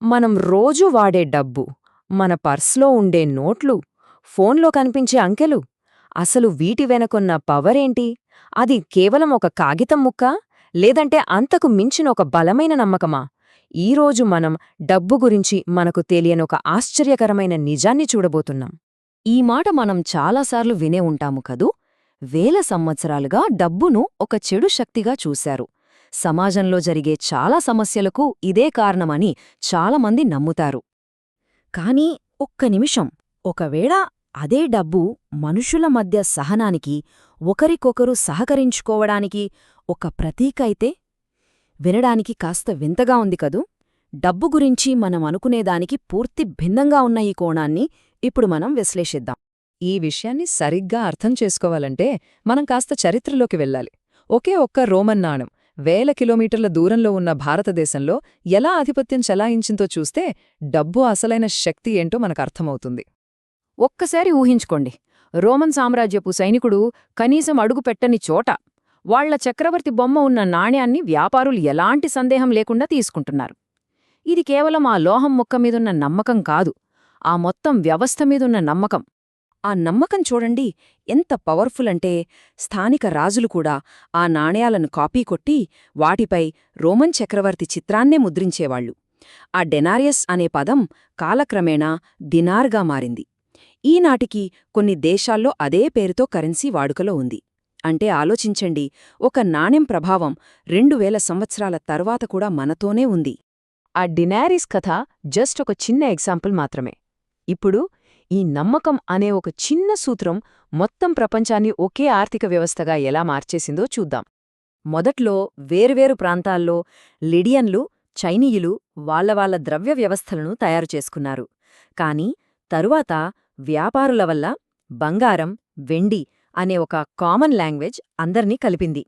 మనం రోజూ వాడే డబ్బు, మన పర్స్లో ఉండే నోట్లు, ఫోన్లో కనిపించే అంకెలు, అసలు వీటి వెనకున్న పవరేంటి? అది కేవలం ఒక కాగితం ముక్కా? లేదంటే అంతకు మించిన ఒక బలమైన నమ్మకమా? ఈరోజు మనం డబ్బు గురించి మనకు తెలియనొక ఆశ్చర్యకరమైన నిజాన్ని చూడబోతున్నాం. ఈ మాట మనం చాలాసార్లు వినే ఉంటాము కదూ. వేల సంవత్సరాలుగా డబ్బును ఒక చెడు శక్తిగా చూశారు. సమాజంలో జరిగే చాలా సమస్యలకు ఇదే కారణమని చాలామంది నమ్ముతారు. కాని ఒక్క నిమిషం, ఒకవేళ అదే డబ్బు మనుషుల మధ్య సహనానికి, ఒకరికొకరు సహకరించుకోవడానికి ఒక ప్రతీక అయితే? వినడానికి కాస్త వింతగా ఉంది కదూ. డబ్బు గురించి మనం అనుకునేదానికి పూర్తి భిన్నంగా ఉన్న ఈ కోణాన్ని ఇప్పుడు మనం విశ్లేషిద్దాం. ఈ విషయాన్ని సరిగ్గా అర్థం చేసుకోవాలంటే మనం కాస్త చరిత్రలోకి వెళ్ళాలి. ఒకే ఒక్క రోమన్ నాణెం వేల కిలోమీటర్ల దూరంలో ఉన్న భారతదేశంలో ఎలా ఆధిపత్యం చెలాయించిందో చూస్తే డబ్బు అసలైన శక్తి ఏంటో మనకర్థమవుతుంది. ఒక్కసారి ఊహించుకోండి, రోమన్ సామ్రాజ్యపు సైనికుడు కనీసం అడుగు పెట్టని చోట వాళ్ల చక్రవర్తి బొమ్మ ఉన్న నాణ్యాన్ని వ్యాపారులు ఎలాంటి సందేహం లేకుండా తీసుకుంటున్నారు. ఇది కేవలం ఆ లోహం ముక్క మీదున్న నమ్మకం కాదు, ఆ మొత్తం వ్యవస్థ మీదున్న నమ్మకం. ఆ నమ్మకం చూడండి ఎంత పవర్ఫుల్ అంటే, స్థానిక రాజులు కూడా ఆ నాణ్యాలను కాపీ కొట్టి వాటిపై రోమన్ చక్రవర్తి చిత్రాన్నే ముద్రించేవాళ్లు. ఆ డెనారియస్ అనే పదం కాలక్రమేణా దినార్గా మారింది. ఈనాటికి కొన్ని దేశాల్లో అదే పేరుతో కరెన్సీ వాడుకలో ఉంది. అంటే ఆలోచించండి, ఒక నాణెం ప్రభావం 2000 సంవత్సరాల తర్వాత కూడా మనతోనే ఉంది. ఆ డినారీస్ కథ జస్ట్ ఒక చిన్న ఎగ్జాంపుల్ మాత్రమే. ఇప్పుడు ఈ నమ్మకం అనే ఒక చిన్న సూత్రం మొత్తం ప్రపంచాన్ని ఒకే ఆర్థిక వ్యవస్థగా ఎలా మార్చేసిందో చూద్దాం. మొదట్లో వేర్వేరు ప్రాంతాల్లో లిడియన్లు, చైనీయులు వాళ్ళ ద్రవ్య వ్యవస్థలను తయారు చేసుకున్నారు. కాని తరువాత వ్యాపారుల వల్ల బంగారం, వెండి అనే ఒక కామన్ లాంగ్వేజ్ అందర్నీ కలిపింది.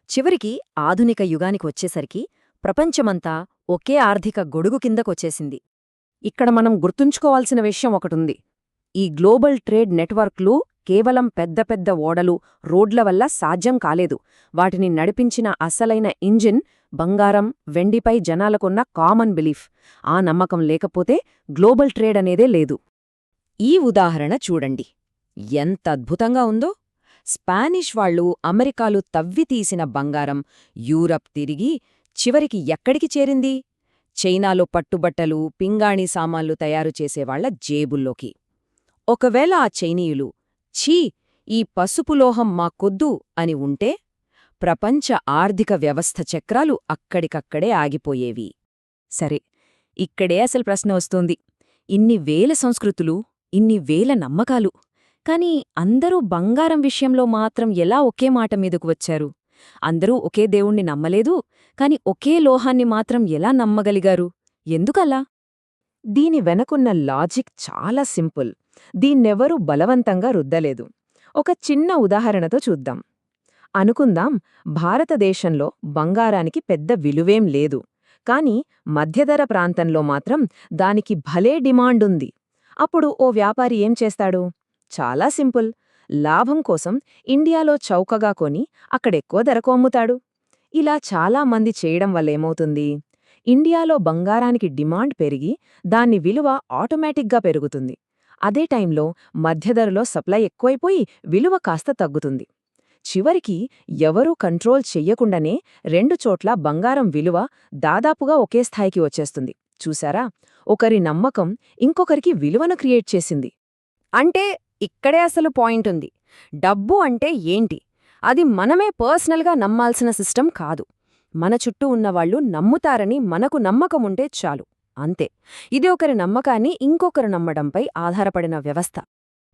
చివరికి ఆధునిక యుగానికొచ్చేసరికి ప్రపంచమంతా ఒకే ఆర్థిక గొడుగు కిందకొచ్చేసింది. ఇక్కడ మనం గుర్తుంచుకోవాల్సిన విషయం ఒకటుంది. ఈ గ్లోబల్ ట్రేడ్ నెట్వర్క్లు కేవలం పెద్ద పెద్ద ఓడలు, రోడ్ల వల్ల సాధ్యం కాలేదు. వాటిని నడిపించిన అసలైన ఇంజిన్ బంగారం, వెండిపై జనాలకున్న కామన్ బిలీఫ్. ఆ నమ్మకం లేకపోతే గ్లోబల్ ట్రేడ్ అనేదే లేదు. ఈ ఉదాహరణ చూడండి, ఎంత అద్భుతంగా ఉందో. స్పానిష్ వాళ్లు అమెరికాలు తవ్వితీసిన బంగారం యూరప్ తిరిగి చివరికి ఎక్కడికి చేరింది? చైనాలో పట్టుబట్టలు, పింగాణీ సామాన్లు తయారు చేసేవాళ్ల జేబుల్లోకి. ఒకవేళ ఆ చైనీయులు ఛీ, ఈ పసుపులోహం మాకొద్దు అని ఉంటే ప్రపంచ ఆర్థిక వ్యవస్థ చక్రాలు అక్కడికక్కడే ఆగిపోయేవి. సరే, ఇక్కడే అసలు ప్రశ్న వస్తోంది. ఇన్ని వేల సంస్కృతులు, ఇన్ని వేల నమ్మకాలు, కాని అందరూ బంగారం విషయంలో మాత్రం ఎలా ఒకే మాట మీదకు వచ్చారు? అందరూ ఒకే దేవుణ్ణి నమ్మలేదు, కాని ఒకే లోహాన్ని మాత్రం ఎలా నమ్మగలిగారు? ఎందుకలా? దీని వెనకున్న లాజిక్ చాలా సింపుల్. దీన్నెవరూ బలవంతంగా రుద్దలేదు. ఒక చిన్న ఉదాహరణతో చూద్దాం. అనుకుందాం, భారతదేశంలో బంగారానికి పెద్ద విలువేం లేదు, కాని మధ్యధర ప్రాంతంలో మాత్రం దానికి భలే డిమాండుంది. అప్పుడు ఓ వ్యాపారి ఏం చేస్తాడు? చాలా సింపుల్. లాభం కోసం ఇండియాలో చౌకగా కొని అక్కడెక్కువ ధరకు అమ్ముతాడు. ఇలా చాలా మంది చేయడం వల్లేమవుతుంది? ఇండియాలో బంగారానికి డిమాండ్ పెరిగి దాని విలువ ఆటోమేటిక్గా పెరుగుతుంది. అదే టైంలో మధ్యధరలో సప్లై ఎక్కువైపోయి విలువ కాస్త తగ్గుతుంది. చివరికి ఎవరూ కంట్రోల్ చెయ్యకుండానే రెండు చోట్ల బంగారం విలువ దాదాపుగా ఒకే స్థాయికి వచ్చేస్తుంది. చూశారా? ఒకరి నమ్మకం ఇంకొకరికి విలువను క్రియేట్ చేసింది. అంటే ఇక్కడే అసలు పాయింటుంది. డబ్బు అంటే ఏంటి? అది మనమే పర్సనల్గా నమ్మాల్సిన సిస్టమ్ కాదు. మన చుట్టూ ఉన్నవాళ్లు నమ్ముతారని మనకు నమ్మకముంటే చాలు, అంతే. ఇది ఒకరి నమ్మకాన్ని ఇంకొకరు నమ్మడంపై ఆధారపడిన వ్యవస్థ.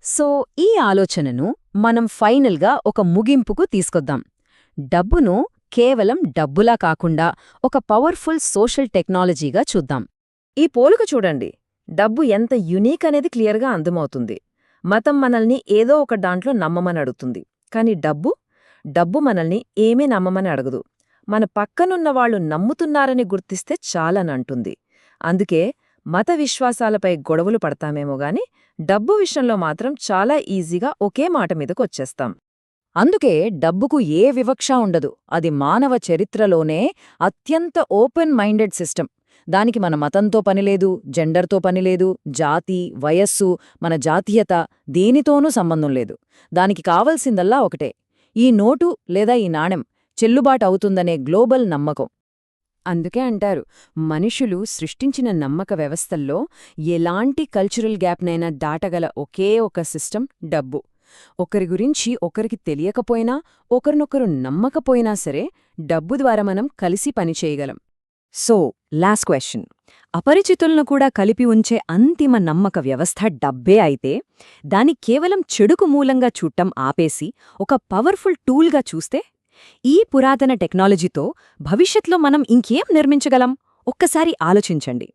సో ఈ ఆలోచనను మనం ఫైనల్గా ఒక ముగింపుకు తీసుకొద్దాం. డబ్బును కేవలం డబ్బులా కాకుండా ఒక పవర్ఫుల్ సోషల్ టెక్నాలజీగా చూద్దాం. ఈ పోలిక చూడండి, డబ్బు ఎంత యునీక్ అనేది క్లియర్గా అర్థమవుతుంది. మతం మనల్ని ఏదో ఒక దాంట్లో నమ్మమని అడుగుతుంది, కాని డబ్బు మనల్ని ఏమీ నమ్మమని అడగదు. మన పక్కనున్నవాళ్లు నమ్ముతున్నారని గుర్తిస్తే చాలనంటుంది. అందుకే మత విశ్వాసాలపై గొడవలు పడతామేమో గాని డబ్బు విషయంలో మాత్రం చాలా ఈజీగా ఒకే మాట మీదకొచ్చేస్తాం. అందుకే డబ్బుకు ఏ వివక్ష ఉండదు. అది మానవ చరిత్రలోనే అత్యంత ఓపెన్ మైండెడ్ సిస్టమ్. దానికి మన మతంతో పనిలేదు, జెండర్తో పనిలేదు, జాతి, వయస్సు, మన జాతీయత దేనితోనూ సంబంధం లేదు. దానికి కావలసిందల్లా ఒకటే, ఈ నోటు లేదా ఈ నాణెం చెల్లుబాటు అవుతుందనే గ్లోబల్ నమ్మకం. అందుకే అంటారు, మనుషులు సృష్టించిన నమ్మక వ్యవస్థల్లో ఎలాంటి కల్చరల్ గ్యాప్నైనా దాటగల ఒకే ఒక సిస్టమ్ డబ్బు. ఒకరి గురించి ఒకరికి తెలియకపోయినా, ఒకరినొకరు నమ్మకపోయినా సరే, డబ్బు ద్వారా మనం కలిసి పనిచేయగలం. సో లాస్ట్ క్వశ్చన్, అపరిచితులను కూడా కలిపి ఉంచే అంతిమ నమ్మక వ్యవస్థ డబ్బే అయితే, దాన్ని కేవలం చెడుకు మూలంగా చూడటం ఆపేసి ఒక పవర్ఫుల్ టూల్గా చూస్తే, ఈ పురాతన టెక్నాలజీతో భవిష్యత్లో మనం ఇంకేం నిర్మించగలం? ఒక్కసారి ఆలోచించండి.